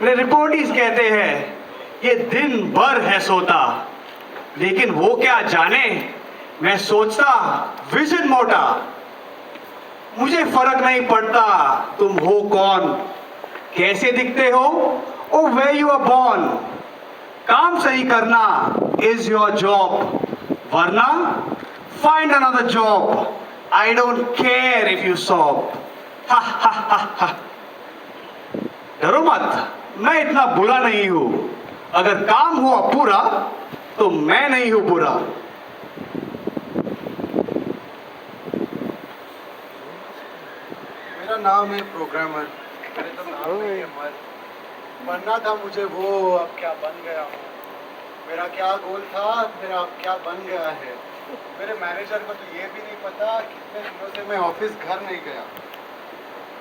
मेरे रिपोर्टीज कहते हैं ये दिन भर है सोता, लेकिन वो क्या जाने मैं सोचता विजन मोटा। मुझे फर्क नहीं पड़ता तुम हो कौन, कैसे दिखते हो, ओ वेयर यू आर बॉर्न। काम सही करना इज योर जॉब, वरना find another job. I don't care if you shop. हा हा हा हा। डरो मत, मैं इतना बुरा नहीं हूं। अगर काम हुआ पूरा तो मैं नहीं हूं बुरा। मेरा नाम है प्रोग्रामर, मेरे तो नाम नहीं है मर। बनना था मुझे वो, अब क्या बन गया हूँ। मेरा क्या गोल था, मेरा अब क्या बन गया है। मेरे मैनेजर को तो ये भी नहीं पता कितने दिनों से मैं ऑफिस घर नहीं गया।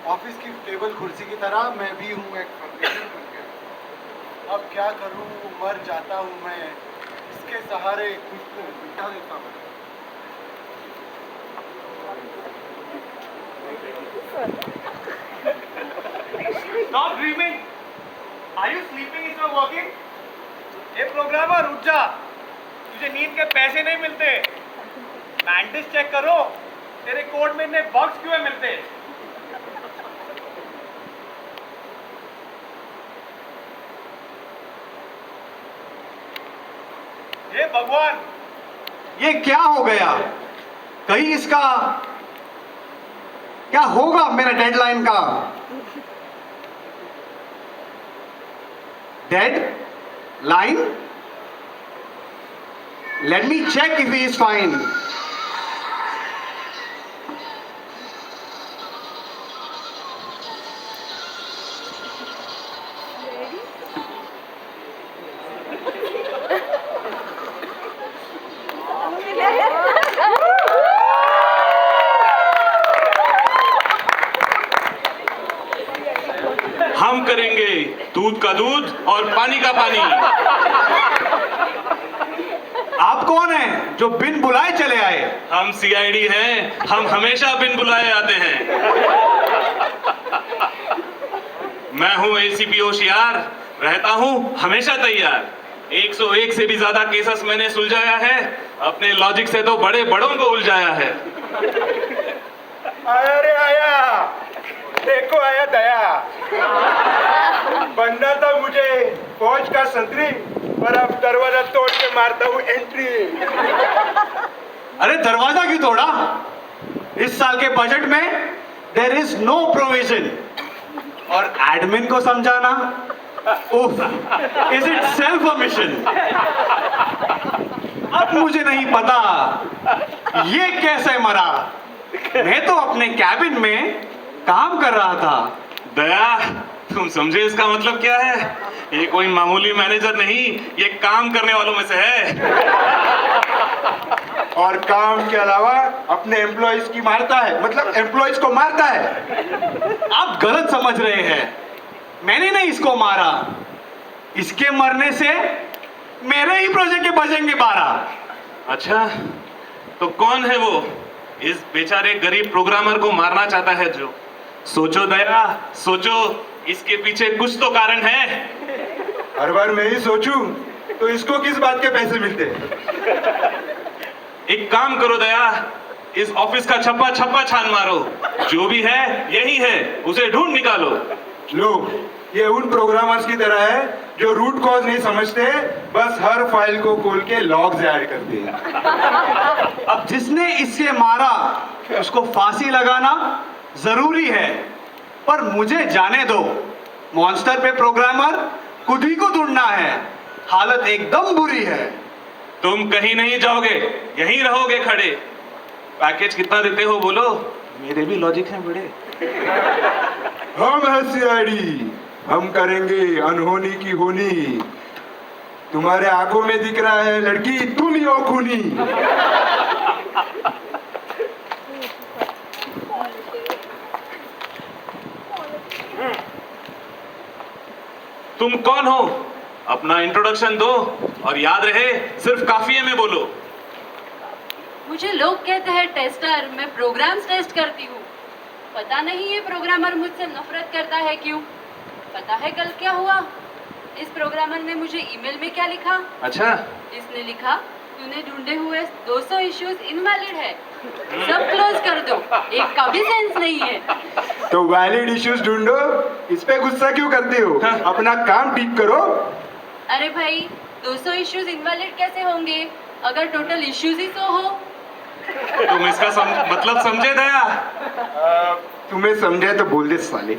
ऑफिस की टेबल कुर्सी की तरह मैं भी हूँ एक फर्नीचर बन गया। अब क्या करूँ, मर जाता हूँ मैं, इसके सहारे खुद को बिठा देता हूँ। Stop dreaming. Are you sleeping instead of working? ये प्रोग्रामर उठ जा, तुझे नींद के पैसे नहीं मिलते। मैंटिस चेक करो, तेरे कोड में इतने बग्स क्यों मिलते? ये भगवान, ये क्या हो गया? कहीं इसका क्या होगा मेरा डेडलाइन का? Deadline? Let me check if he is fine. हम करेंगे दूध का दूध और पानी का पानी। आप कौन हैं जो बिन बुलाए चले आए? हम सीआईडी हैं, हम हमेशा बिन बुलाए आते हैं। मैं हूं एसीपी होशियार, रहता हूं हमेशा तैयार। 101 से भी ज्यादा केसेस मैंने सुलझाया है, अपने लॉजिक से तो बड़े बड़ों को उलझाया है। अरे आया, देखो आया दया। बनना था मुझे फौज का संतरी, पर अब दरवाजा तोड़ के मारता हूँ एंट्री। अरे दरवाजा क्यों तोड़ा? इस साल के बजट में देयर इज नो प्रोविजन। और एडमिन को समझाना, उफ, is it self a mission? अब मुझे नहीं पता ये कैसे मरा। मैं तो अपने कैबिन में काम कर रहा था। दया, तुम समझे इसका मतलब क्या है? ये कोई मामूली मैनेजर नहीं, ये काम करने वालों में से है। और काम के अलावा अपने एम्प्लॉइज की मारता है, मतलब एम्प्लॉइज को मारता है। आप गलत समझ रहे हैं, मैंने नहीं इसको मारा। इसके मरने से मेरे ही प्रोजेक्ट के बचेंगे 12। अच्छा, तो कौन है वो इस बेचारे गरीब प्रोग्रामर को मारना चाहता है जो? सोचो दया, सोचो, इसके पीछे कुछ तो कारण है। हर बार मैं ही सोचूं तो इसको किस बात के पैसे मिलते? एक काम करो दया, इस ऑफिस का छप्पा छप्पा छान मारो, जो भी है यही है, उसे ढूंढ निकालो। लो, ये उन प्रोग्रामर्स की तरह है जो रूट कॉज नहीं समझते, बस हर फाइल को खोल के लॉग्स ऐड करते हैं। अब जिसने इससे मारा उसको फांसी लगाना जरूरी है, पर मुझे जाने दो। मॉन्स्टर पे प्रोग्रामर खुद ही को ढूंढना है, हालत एकदम बुरी है। तुम कहीं नहीं जाओगे, यहीं रहोगे खड़े। पैकेज कितना देते हो बोलो? मेरे भी लॉजिक हैं बड़े। हम हैं सीआईडी, हम करेंगे अनहोनी की होनी। तुम्हारे आंखों में दिख रहा है लड़की, तुम ही हो खूनी। तुम कौन हो? अपना इंट्रोडक्शन दो, और याद रहे सिर्फ काफिये में बोलो। मुझे लोग कहते हैं टेस्टर, मैं प्रोग्राम्स टेस्ट करती हूँ। पता नहीं ये प्रोग्रामर मुझसे नफरत करता है क्यों। पता है कल क्या हुआ? इस प्रोग्रामर ने मुझे ईमेल में क्या लिखा? अच्छा, इसने लिखा, तूने ढूंढे हुए 200 इश्यूज इनवैलिड है, सब क्लोज कर दो, एक का भी सेंस नहीं है। तो वैलिड इश्यूज ढूंढो, इस पे गुस्सा क्यों करते हो? हाँ। अपना काम ठीक करो। अरे भाई, 200 इश्यूज इनवैलिड कैसे होंगे अगर टोटल इश्यूज ही 100 हो? तुम इसका मतलब समझे दया? तुम्हें समझे तो बोल दे साले।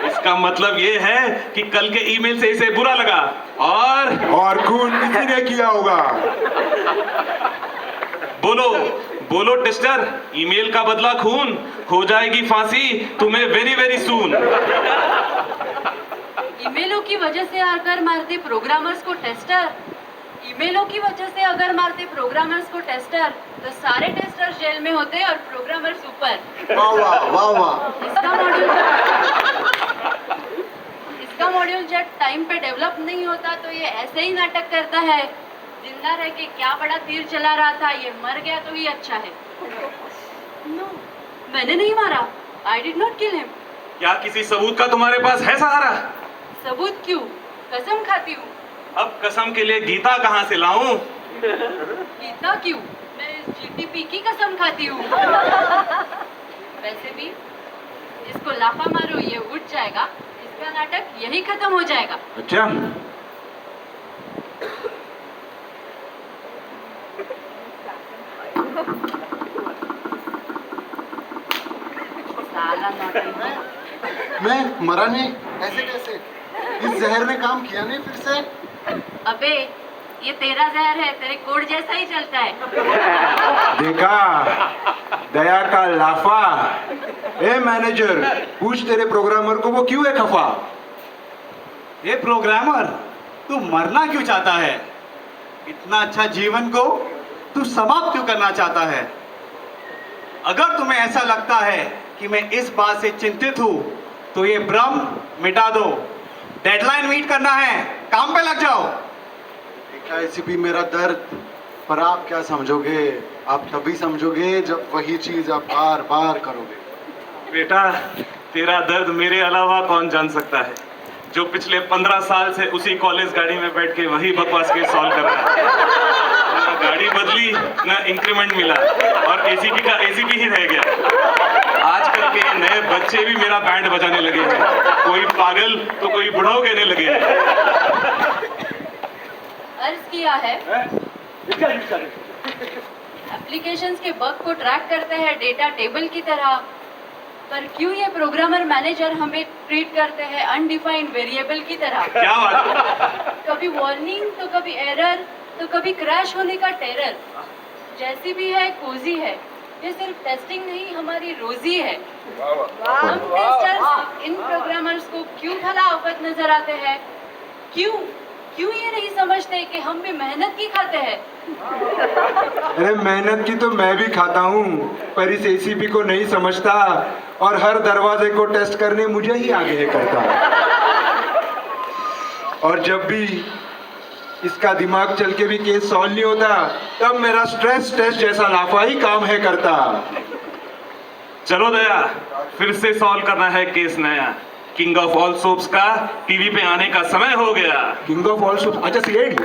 इसका मतलब ये है कि कल के ईमेल से इसे बुरा लगा और खून किसी ने किया होगा। बोलो बोलो टेस्टर, ईमेल का बदला खून, हो जाएगी फांसी तुम्हें वेरी वेरी सून। ईमेलों की वजह से अगर मारते प्रोग्रामर्स को टेस्टर, ईमेलों की वजह से अगर मारते प्रोग्रामर्स को टेस्टर, तो सारे टेस्टर्स जेल में होते और प्रोग्रामर्स ऊपर। वाह वाह वाह वाह। इसका मॉड्यूल जब टाइम पे डेवलप नहीं होता तो ये ऐसे ही नाटक करता है, जिंदा रह के क्या बड़ा तीर चला रहा था, ये मर गया तो ही अच्छा है। नो, मैंने नहीं मारा, I did not kill him. क्या किसी सबूत का तुम्हारे पास है सहारा? सबूत क्यों? कसम खाती हूँ। अब कसम के लिए गीता कहाँ से लाऊं? गीता क्यों? मैं इस जीटीपी की कसम खाती हूँ। वैसे भी इसको लाफा मारो, ये उठ जाएगा, इसका नाटक यही खत्म हो जाएगा। अच्छा, साला नौटंकी। मैं मरा नहीं, ऐसे कैसे? इस जहर ने काम किया नहीं फिर से? अबे, ये तेरा जहर है, तेरे कोड जैसा ही चलता है। देखा दया का लाफा। ए मैनेजर, पूछ तेरे प्रोग्रामर को वो क्यों है खफा। ये प्रोग्रामर, तू मरना क्यों चाहता है? इतना अच्छा जीवन को तू समाप्त क्यों करना चाहता है? अगर तुम्हें ऐसा लगता है कि मैं इस बात से चिंतित हूं, तो ये भ्रम मिटा दो। डेडलाइन मीट करना है, काम पे लग जाओ। देखा एसीपी मेरा दर्द, पर आप क्या समझोगे? आप तभी समझोगे जब वही चीज आप बार बार करोगे। बेटा, तेरा दर्द मेरे अलावा कौन जान सकता है, जो पिछले 15 साल से उसी कॉलेज गाड़ी में बैठ के वही बकवास केस सॉल्व कर रहा है। ना गाड़ी बदली, ना इंक्रीमेंट मिला, और एसीपी का एसीपी ही रह गया। आजकल के ये नए बच्चे भी मेरा बैंड बजाने लगे हैं, कोई पागल तो कोई बुढ़ाऊ कहने लगे हैं। अर्ज किया है, एप्लीकेशंस के बग को ट्रैक करते हैं डेटा टेबल की तरह, पर क्यों ये प्रोग्रामर मैनेजर हमें ट्रीट करते हैं अनडिफाइंड वेरिएबल की तरह? क्या बात? कभी वार्निंग तो कभी एरर तो कभी क्रैश होने का टेरर। जैसी भी है कोजी है, ये सिर्फ टेस्टिंग नहीं हमारी रोजी है। हम टेस्टर्स इन प्रोग्रामर्स को क्यों भला आफत नजर आते हैं? क्यों क्यों ये नहीं समझते कि हम भी मेहनत की खाते हैं? अरे मेहनत की तो मैं भी खाता हूँ, पर इस एसीपी को नहीं समझता और हर दरवाजे को टेस्ट करने मुझे ही आगे करता। और जब भी इसका दिमाग चल के भी केस सॉल्व नहीं होता, तब मेरा स्ट्रेस टेस्ट जैसा लाफा ही काम है करता। चलो दया, फिर से सॉल्व करना है केस नया। किंग ऑफ ऑल सोप्स का टीवी पे आने का समय हो गया। किंग ऑफ ऑल सोप्स, अच्छा सीआईडी।